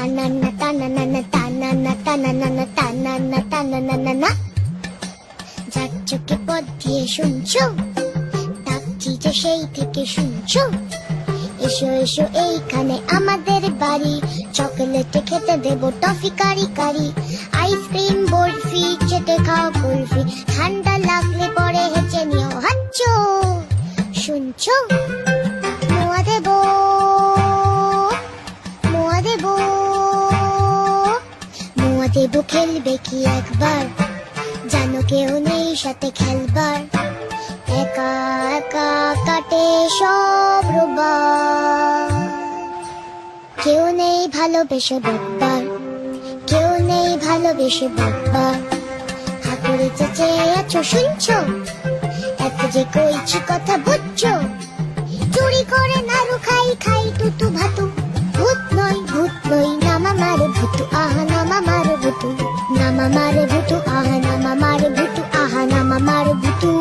তানানা তানানা তানানা তানানা তানানা তানানা। যার চোখে পথ দিয়ে শুনছো, ডাকছি যে সেই থেকে শুনছো। এসো এসো এইখানে আমাদের বাড়ি, চকলেটে খেতে দেবো টফি কারি কারি। আইসক্রিম বরফি চেটে খাও কুলফি, ঠান্ডা লাগলে পরে হেঁচে নিও হাঁচো। শুনছো, মোয়া দেবো, মোয়া দেবো, মোয়া দেবো। খেলবে কি একবার, জানো কেউ নেই সাথে খেলবার। একা একা কাটে সব রোববার, কেউ নেই ভালোবেসে বকবার, কেউ নেই ভালোবেসে বকবার। হাতুড়ে চেঁচে আছো শুনছো, এত যে কইছি কথা বুঝছো। চুরি করে নাড়ু খাই খাই টুটু ভাতু, ভূত নই নামা মারে ভুতু, আহা নামা মারে ভুতু, নামা মারে ভুতু, আহা নামা মারে ভুতু, আহা নামা মারে ভুতু।